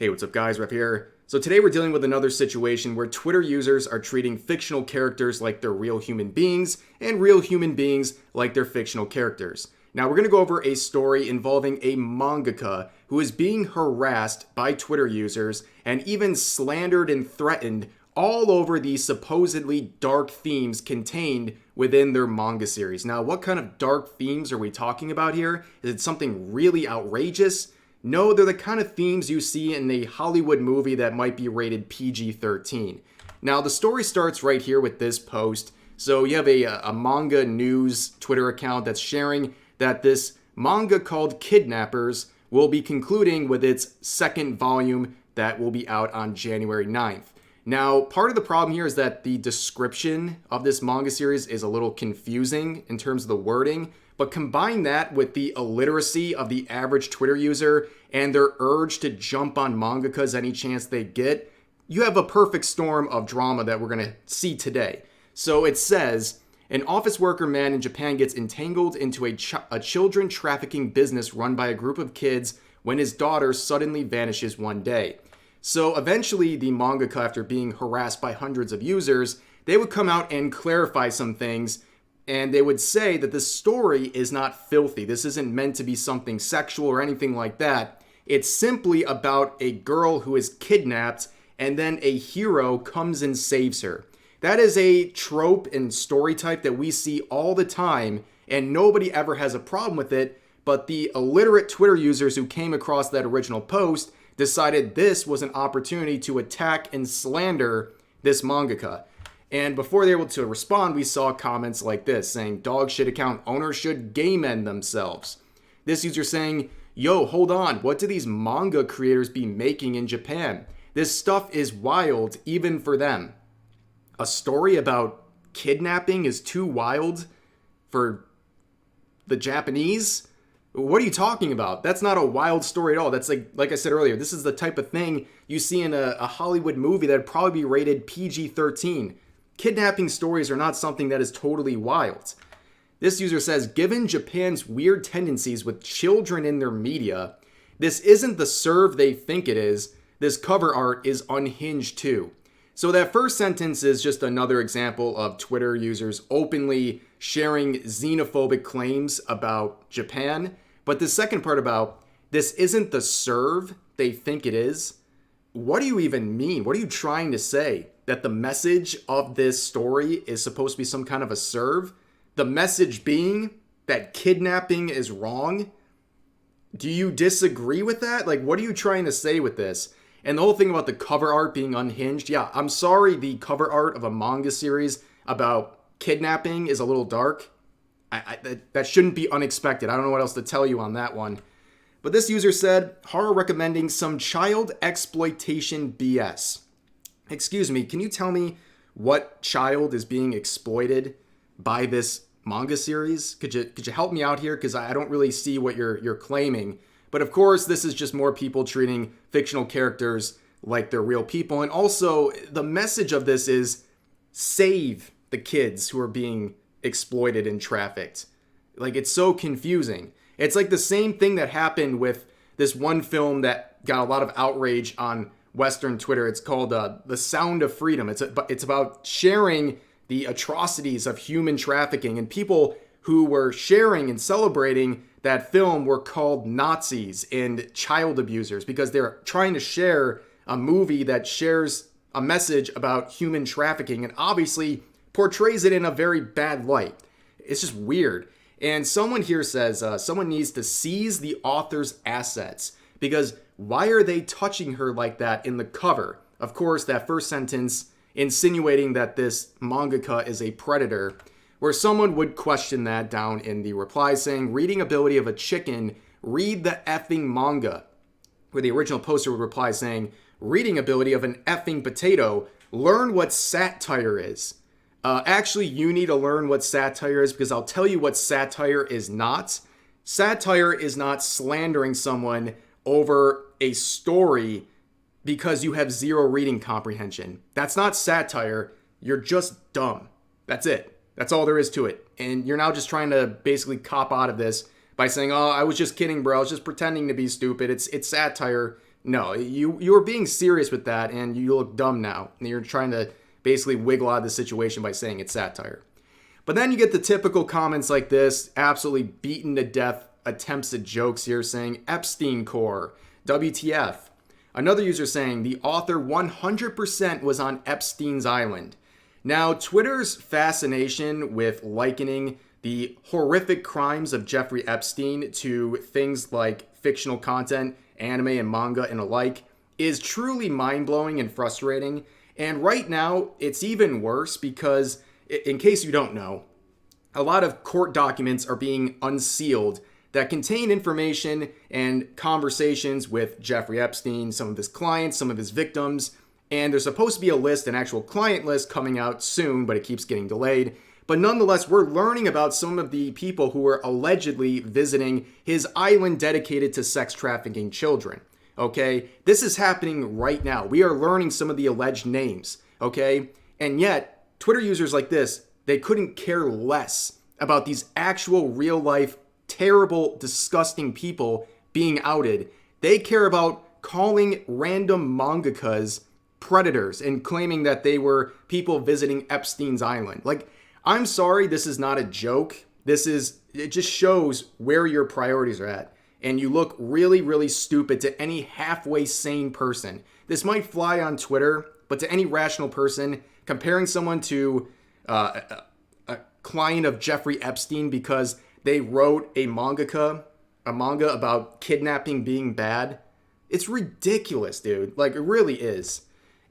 Hey, what's up guys, Rep here. So today we're dealing with another situation where Twitter users are treating fictional characters like they're real human beings and real human beings like they're fictional characters. Now we're going to go over a story involving a mangaka who is being harassed by Twitter users and even slandered and threatened all over the supposedly dark themes contained within their manga series. Now, what kind of dark themes are we talking about here? Is it something really outrageous? No, they're the kind of themes you see in a Hollywood movie that might be rated PG-13. Now, the story starts right here with this post. So you have a manga news Twitter account that's sharing that this manga called Kidnappers will be concluding with its second volume that will be out on January 9th. Now, part of the problem here is that the description of this manga series is a little confusing in terms of the wording, but combine that with the illiteracy of the average Twitter user and their urge to jump on mangakas any chance they get, you have a perfect storm of drama that we're going to see today. So it says, an office worker man in Japan gets entangled into a children trafficking business run by a group of kids when his daughter suddenly vanishes one day. So eventually the mangaka, after being harassed by hundreds of users, they would come out and clarify some things, and they would say that this story is not filthy. This isn't meant to be something sexual or anything like that. It's simply about a girl who is kidnapped and then a hero comes and saves her. That is a trope and story type that we see all the time, and nobody ever has a problem with it, but the illiterate Twitter users who came across that original post decided this was an opportunity to attack and slander this mangaka. And before they were able to respond, we saw comments like this saying, dog shit account owners should game end themselves. This user saying, yo, hold on, what do these manga creators be making in Japan? This stuff is wild even for them. A story about kidnapping is too wild for the Japanese? What are you talking about? That's not a wild story at all. That's like I said earlier, this is the type of thing you see in a Hollywood movie that would probably be rated PG-13. Kidnapping stories are not something that is totally wild. This user says, given Japan's weird tendencies with children in their media, this isn't the serve they think it is. This cover art is unhinged too. So that first sentence is just another example of Twitter users openly sharing xenophobic claims about Japan. But the second part about this isn't the serve they think it is. What do you even mean? What are you trying to say? That the message of this story is supposed to be some kind of a serve? The message being that kidnapping is wrong? Do you disagree with that? Like, what are you trying to say with this? And the whole thing about the cover art being unhinged, yeah, I'm sorry the cover art of a manga series about kidnapping is a little dark. That shouldn't be unexpected. I don't know what else to tell you on that one. But this user said, horror recommending some child exploitation BS. Excuse me, can you tell me what child is being exploited by this manga series? Could you help me out here? Because I don't really see what you're claiming. But of course, this is just more people treating fictional characters like they're real people. And also, the message of this is save the kids who are being exploited and trafficked. Like, it's so confusing. It's like the same thing that happened with this one film that got a lot of outrage on Western Twitter. It's called The Sound of Freedom. It's about sharing the atrocities of human trafficking, and people who were sharing and celebrating that film were called Nazis and child abusers because they're trying to share a movie that shares a message about human trafficking and obviously portrays it in a very bad light. It's just weird. And someone here says someone needs to seize the author's assets because why are they touching her like that in the cover? Of course, that first sentence insinuating that this mangaka is a predator, where someone would question that down in the reply saying, reading ability of a chicken, read the effing manga. Where the original poster would reply saying, reading ability of an effing potato, learn what satire is. Actually, you need to learn what satire is because I'll tell you what satire is not. Satire is not slandering someone over a story because you have zero reading comprehension. That's not satire. You're just dumb. That's it. That's all there is to it. And you're now just trying to basically cop out of this by saying, oh, I was just kidding, bro. I was just pretending to be stupid. It's satire. No, you were being serious with that, and you look dumb now. And you're trying to basically wiggle out of the situation by saying it's satire. But then you get the typical comments like this, absolutely beaten to death attempts at jokes here saying Epstein core, WTF. Another user saying the author 100% was on Epstein's island. Now, Twitter's fascination with likening the horrific crimes of Jeffrey Epstein to things like fictional content, anime and manga and alike is truly mind-blowing and frustrating. And right now, it's even worse because, in case you don't know, a lot of court documents are being unsealed that contain information and conversations with Jeffrey Epstein, some of his clients, some of his victims, and there's supposed to be a list, an actual client list coming out soon, but it keeps getting delayed. But nonetheless, we're learning about some of the people who were allegedly visiting his island dedicated to sex trafficking children. Okay? This is happening right now. We are learning some of the alleged names. Okay? And yet, Twitter users like this, they couldn't care less about these actual real life, terrible, disgusting people being outed. They care about calling random mangakas predators and claiming that they were people visiting Epstein's island. Like, I'm sorry, this is not a joke. It just shows where your priorities are at. And you look really, really stupid to any halfway sane person. This might fly on Twitter, but to any rational person, comparing someone to a client of Jeffrey Epstein because they wrote a manga about kidnapping being bad, it's ridiculous, dude. Like, it really is.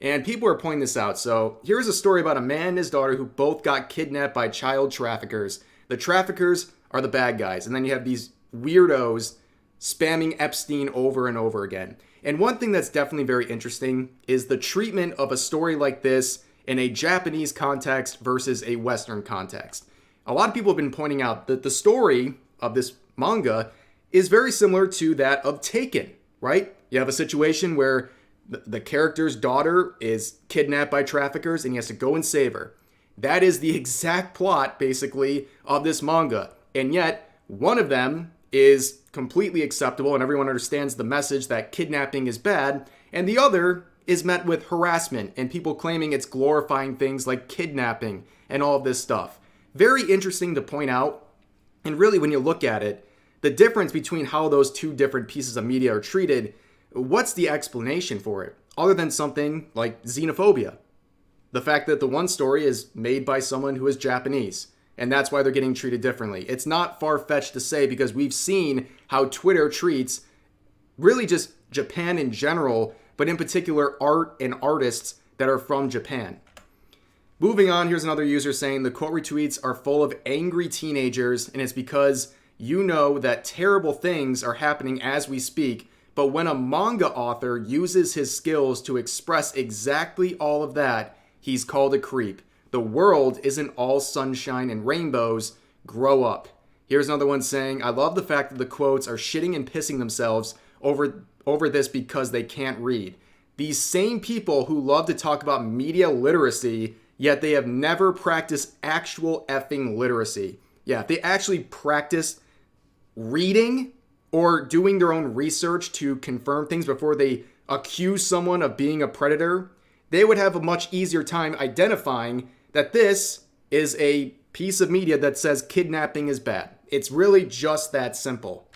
And people are pointing this out. So here's a story about a man and his daughter who both got kidnapped by child traffickers. The traffickers are the bad guys. And then you have these weirdos spamming Epstein over and over again. And one thing that's definitely very interesting is the treatment of a story like this in a Japanese context versus a Western context. A lot of people have been pointing out that the story of this manga is very similar to that of Taken, right? You have a situation where the character's daughter is kidnapped by traffickers and he has to go and save her. That is the exact plot, basically, of this manga. And yet, one of them is completely acceptable and everyone understands the message that kidnapping is bad. And the other is met with harassment and people claiming it's glorifying things like kidnapping and all of this stuff. Very interesting to point out. And really, when you look at it, the difference between how those two different pieces of media are treated, what's the explanation for it? Other than something like xenophobia. The fact that the one story is made by someone who is Japanese, and that's why they're getting treated differently. It's not far-fetched to say because we've seen how Twitter treats really just Japan in general, but in particular art and artists that are from Japan. Moving on, here's another user saying the quote retweets are full of angry teenagers, and it's because you know that terrible things are happening as we speak. But when a manga author uses his skills to express exactly all of that, he's called a creep. The world isn't all sunshine and rainbows. Grow up. Here's another one saying, I love the fact that the quotes are shitting and pissing themselves over this because they can't read. These same people who love to talk about media literacy, yet they have never practiced actual effing literacy. Yeah, if they actually practiced reading or doing their own research to confirm things before they accuse someone of being a predator, they would have a much easier time identifying that this is a piece of media that says kidnapping is bad. It's really just that simple.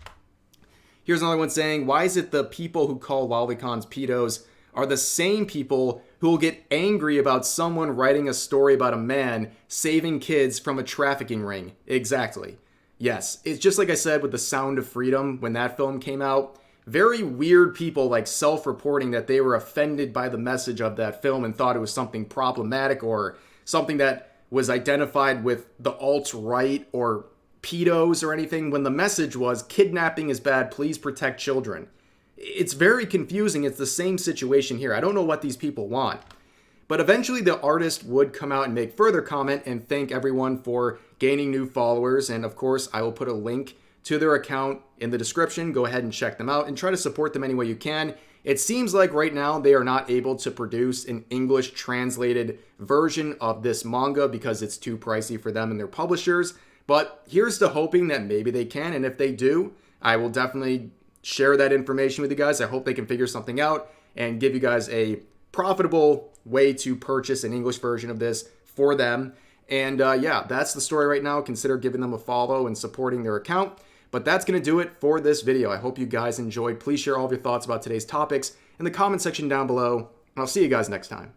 Here's another one saying, why is it the people who call lolicons pedos are the same people who will get angry about someone writing a story about a man saving kids from a trafficking ring? Exactly. Yes, it's just like I said with The Sound of Freedom when that film came out. Very weird people like self-reporting that they were offended by the message of that film and thought it was something problematic or something that was identified with the alt-right or pedos or anything when the message was kidnapping is bad, please protect children. It's very confusing. It's the same situation here. I don't know what these people want. But eventually the artist would come out and make further comment and thank everyone for gaining new followers. And of course, I will put a link to their account in the description. Go ahead and check them out and try to support them any way you can. It seems like right now they are not able to produce an English translated version of this manga because it's too pricey for them and their publishers. But here's to hoping that maybe they can. And if they do, I will definitely share that information with you guys. I hope they can figure something out and give you guys a profitable way to purchase an English version of this for them. And yeah, that's the story right now. Consider giving them a follow and supporting their account. But that's going to do it for this video. I hope you guys enjoyed. Please share all of your thoughts about today's topics in the comment section down below. And I'll see you guys next time.